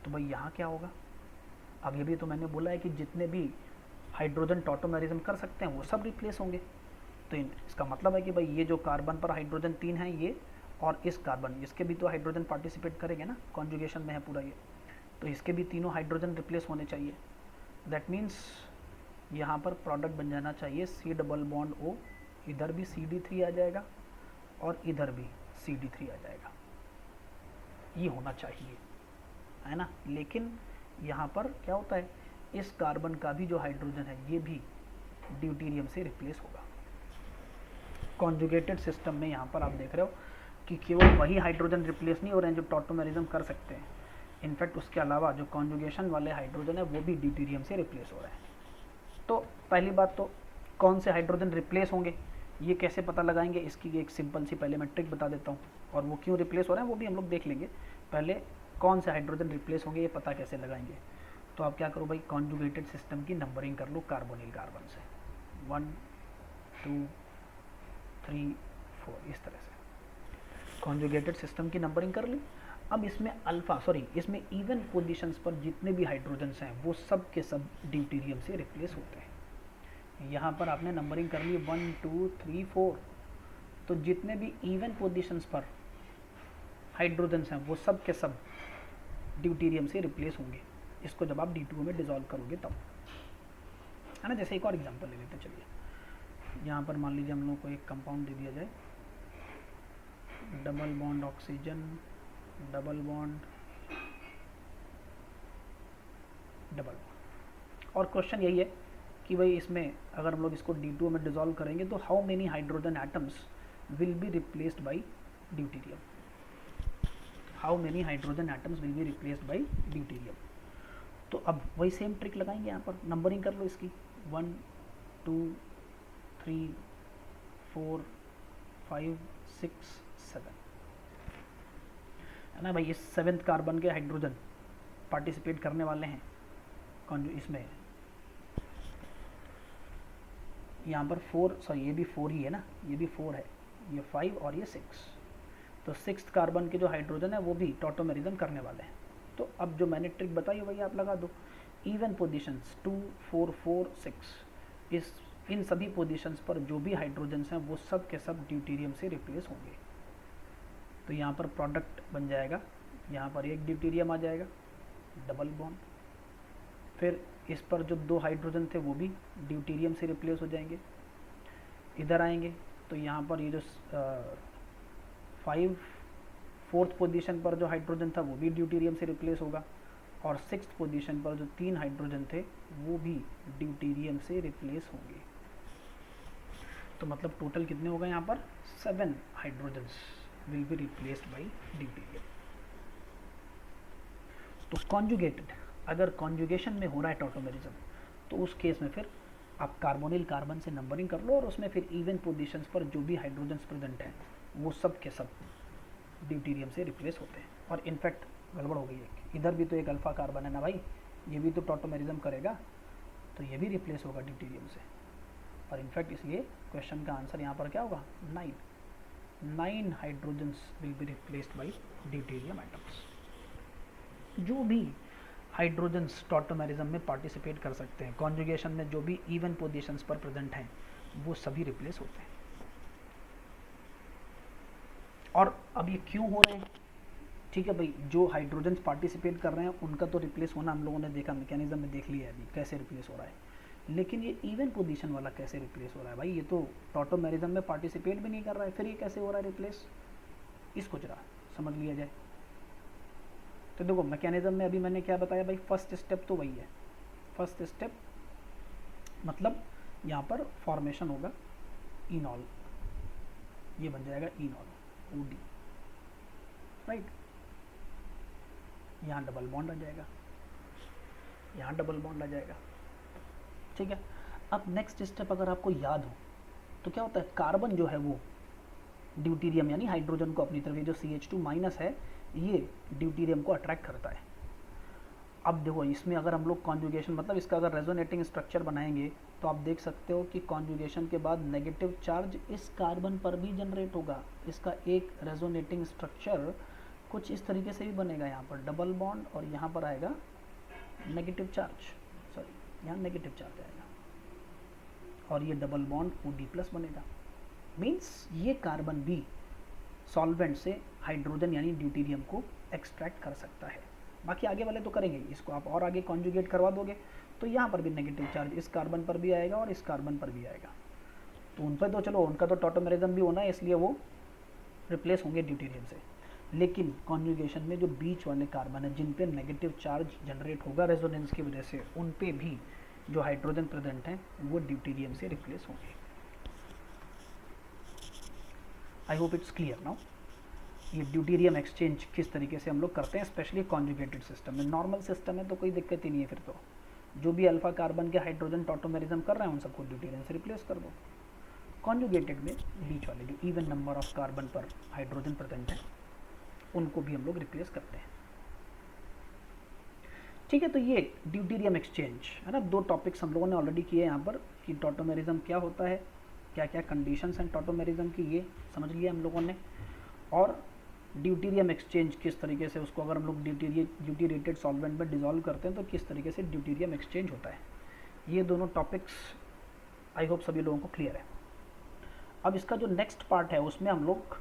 तो भाई यहाँ क्या होगा। अब ये भी तो मैंने बोला है कि जितने भी हाइड्रोजन टॉटोमेरिज्म कर सकते हैं वो सब रिप्लेस होंगे। तो इसका मतलब है कि भाई ये जो कार्बन पर हाइड्रोजन 3 हैं ये, और इस कार्बन इसके भी तो हाइड्रोजन पार्टिसिपेट करेंगे ना, कॉन्जुगेशन में है पूरा ये, तो इसके भी तीनों हाइड्रोजन रिप्लेस होने चाहिए। दैट मीन्स यहाँ पर प्रोडक्ट बन जाना चाहिए C डबल बॉन्ड O, इधर भी CD3 आ जाएगा और इधर भी CD3 आ जाएगा, ये होना चाहिए, है ना। लेकिन यहाँ पर क्या होता है, इस कार्बन का भी जो हाइड्रोजन है ये भी ड्यूटीरियम से रिप्लेस होगा। कॉन्जुगेटेड सिस्टम में यहाँ पर आप देख रहे हो कि केवल वही हाइड्रोजन रिप्लेस नहीं हो रहे हैं जो टॉटोमेरिज्म कर सकते हैं, इनफैक्ट उसके अलावा जो कॉन्जुगेशन वाले हाइड्रोजन है वो भी ड्यूटीरियम से रिप्लेस हो रहे हैं। तो पहली बात तो कौन से हाइड्रोजन रिप्लेस होंगे ये कैसे पता लगाएंगे, इसकी एक सिंपल सी पहले मैं ट्रिक बता देता हूँ, और वो क्यों रिप्लेस हो रहे हैं वो भी हम लोग देख लेंगे। पहले कौन से हाइड्रोजन रिप्लेस होंगे ये पता कैसे लगाएंगे, तो आप क्या करो भाई, कॉन्जुगेटेड सिस्टम की नंबरिंग कर लो कार्बोनिल कार्बन से, 1 2 3 4 इस तरह से कॉन्जुगेटेड सिस्टम की नंबरिंग कर ली। अब इसमें इसमें इवन पोजीशंस पर जितने भी हाइड्रोजन्स हैं वो सब के सब ड्यूटीरियम से रिप्लेस होते हैं। यहाँ पर आपने नंबरिंग कर ली 1 2 3 4, तो जितने भी इवन पोजीशंस पर हाइड्रोजन्स हैं वो सब के सब ड्यूटीरियम से रिप्लेस होंगे, इसको जब आप D2O में डिसॉल्व करोगे तब, है ना। जैसे एक और एग्जांपल ले लेते हैं, चलिए यहाँ पर मान लीजिए हम लोग को एक कंपाउंड दे दिया जाए, double bond oxygen double bond double bond, और क्वेश्चन यही है कि भाई इसमें अगर हम लोग इसको D2O में डिसॉल्व करेंगे तो how many hydrogen atoms will be replaced by deuterium, how many hydrogen atoms will be replaced by deuterium. तो अब वही सेम ट्रिक लगाएंगे, यहाँ पर नंबरिंग कर लो इसकी 1 2 3 4 5 6 7, है ना भाई। ये 7th कार्बन के हाइड्रोजन पार्टिसिपेट करने वाले हैं इसमें, यहाँ पर 4 ये भी 4 ही है ना, ये भी 4 है, ये 5 और ये 6, तो 6th कार्बन के जो हाइड्रोजन है वो भी टॉटोमेरिज्म करने वाले हैं। तो अब जो मैंने ट्रिक बताई वही आप लगा दो, इवन पोजीशंस 2 4 4 6, इन सभी पोजीशंस पर जो भी हाइड्रोजन्स हैं वो सब के सब ड्यूटीरियम से रिप्लेस होंगे। तो यहाँ पर प्रोडक्ट बन जाएगा, यहाँ पर एक ड्यूटीरियम आ जाएगा डबल बॉन्ड, फिर इस पर जो 2 हाइड्रोजन थे वो भी ड्यूटीरियम से रिप्लेस हो जाएंगे। इधर आएंगे तो यहाँ पर ये जो 4th पोजीशन पर जो हाइड्रोजन था वो भी ड्यूटीरियम से रिप्लेस होगा, और 6th पोजीशन पर जो 3 हाइड्रोजन थे वो भी ड्यूटीरियम से रिप्लेस होंगे। तो मतलब टोटल कितने हो गए यहाँ पर, 7 hydrogens will be replaced by deuterium. तो कॉन्जुगेटेड, अगर कॉन्जुगेशन में हो रहा है टॉटोमेरिज्म तो उस केस में फिर आप कार्बोनिल कार्बन से नंबरिंग कर लो, और उसमें फिर इवन पोजीशंस पर जो भी हाइड्रोजन्स प्रेजेंट हैं वो सब के सब ड्यूटीरियम से रिप्लेस होते हैं। और इनफैक्ट गड़बड़ हो गई है, इधर भी तो एक अल्फा कार्बन है ना भाई, ये भी तो टॉटोमेरिज्म करेगा, तो ये भी रिप्लेस होगा ड्यूटीरियम से। और इनफैक्ट इसलिए क्वेश्चन का आंसर यहाँ पर क्या होगा, 9। 9 hydrogens will be replaced by deuterium atoms. जो भी हाइड्रोजन्स टॉटोमेरिज्म में पार्टिसिपेट कर सकते हैं, कॉन्जुगेशन में जो भी इवन पोजीशंस पर प्रेजेंट हैं, वो सभी रिप्लेस होते हैं। और अब ये क्यों हो रहे हैं? ठीक है भाई, जो हाइड्रोजन्स पार्टिसिपेट कर रहे हैं उनका तो रिप्लेस होना हम लोगों ने देखा, मैकेनिज्म में देख लिया है अभी कैसे रिप्लेस हो रहा है। लेकिन ये इवन पोजीशन वाला कैसे रिप्लेस हो रहा है भाई? ये तो टॉटोमेरिज्म में पार्टिसिपेट भी नहीं कर रहा है, फिर ये कैसे हो रहा है रिप्लेस? इसको जरा समझ लिया जाए। तो देखो मैकेनिज्म में अभी मैंने क्या बताया भाई, फर्स्ट स्टेप तो वही है। फर्स्ट स्टेप मतलब यहाँ पर फॉर्मेशन होगा इनॉल, ये बन जाएगा इनॉल OD, राइट। यहाँ डबल बॉन्ड आ जाएगा, यहाँ डबल बॉन्ड आ जाएगा, ठीक है। अब नेक्स्ट स्टेप अगर आपको याद हो तो क्या होता है, कार्बन जो है वो ड्यूटीरियम यानी हाइड्रोजन को अपनी तरफ, ये जो CH2 माइनस है ये ड्यूटीरियम को अट्रैक्ट करता है। अब देखो इसमें अगर हम लोग कॉन्जुगेशन मतलब इसका अगर रेजोनेटिंग स्ट्रक्चर बनाएंगे तो आप देख सकते हो कि कॉन्जुगेशन के बाद नेगेटिव चार्ज इस कार्बन पर भी जनरेट होगा। इसका एक रेजोनेटिंग स्ट्रक्चर कुछ इस तरीके से भी बनेगा, यहाँ पर डबल बॉन्ड और यहाँ पर आएगा नेगेटिव चार्ज, सॉरी यहाँ नेगेटिव चार्ज आएगा और ये डबल बॉन्ड OD+ बनेगा। मीन्स ये कार्बन भी सॉल्वेंट से हाइड्रोजन यानी ड्यूटीरियम को एक्सट्रैक्ट कर सकता है। बाकी आगे वाले तो करेंगे, इसको आप और आगे कॉन्जुगेट करवा दोगे तो यहाँ पर भी नेगेटिव चार्ज इस कार्बन पर भी आएगा और इस कार्बन पर भी आएगा। तो उन पर तो चलो उनका तो टॉटोमेरिज्म भी होना है, इसलिए वो रिप्लेस होंगे ड्यूटीरियम से। लेकिन कॉन्जुगेशन में जो बीच वाले कार्बन है जिन पे नेगेटिव चार्ज जनरेट होगा रेजोनेंस की वजह से, उन पे भी जो हाइड्रोजन प्रेजेंट हैं वो ड्यूटीरियम से रिप्लेस होंगे। I hope it's clear now. ये ड्यूटीरियम एक्सचेंज किस तरीके से हम लोग करते हैं, स्पेशली कॉन्जुगेटेड सिस्टम में। नॉर्मल सिस्टम में तो कोई दिक्कत ही नहीं है, फिर तो जो भी अल्फा कार्बन के हाइड्रोजन टॉटोमेरिज्म कर रहे हैं उन सबको ड्यूटीरियम से रिप्लेस कर दो। कॉन्जुगेटेड में बीच वाले जो इवन नंबर ऑफ कार्बन पर हाइड्रोजन प्रेजेंट है उनको भी हम लोग रिप्लेस करते हैं, ठीक है। तो ये ड्यूटीरियम एक्सचेंज है ना, दो टॉपिक्स हम लोगों ने ऑलरेडी किए यहाँ पर कि टॉटोमेरिज्म क्या होता है, क्या क्या कंडीशंस हैं टॉटोमेरिज्म की, ये समझ लिया हम लोगों ने। और ड्यूटीरियम एक्सचेंज किस तरीके से उसको अगर हम लोग ड्यूटीरेटेड सॉल्वेंट में डिजोल्व करते हैं तो किस तरीके से ड्यूटीरियम एक्सचेंज होता है। ये दोनों टॉपिक्स आई होप सभी लोगों को क्लियर है। अब इसका जो नेक्स्ट पार्ट है उसमें हम लोग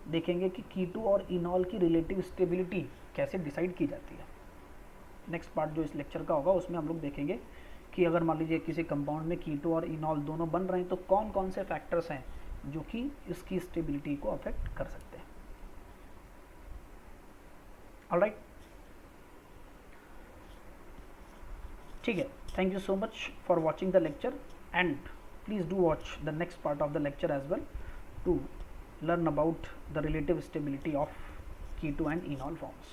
देखेंगे कि कीटो और इनॉल की रिलेटिव स्टेबिलिटी कैसे डिसाइड की जाती है। नेक्स्ट पार्ट जो इस लेक्चर का होगा उसमें हम लोग देखेंगे कि अगर मान लीजिए किसी कंपाउंड में कीटो और इनॉल दोनों बन रहे हैं तो कौन कौन से फैक्टर्स हैं जो कि इसकी स्टेबिलिटी को अफेक्ट कर सकते हैं। ऑलराइट, ठीक है। Thank you so much for watching the lecture and please do watch the next part of the lecture as well to learn about the relative stability of keto and enol forms.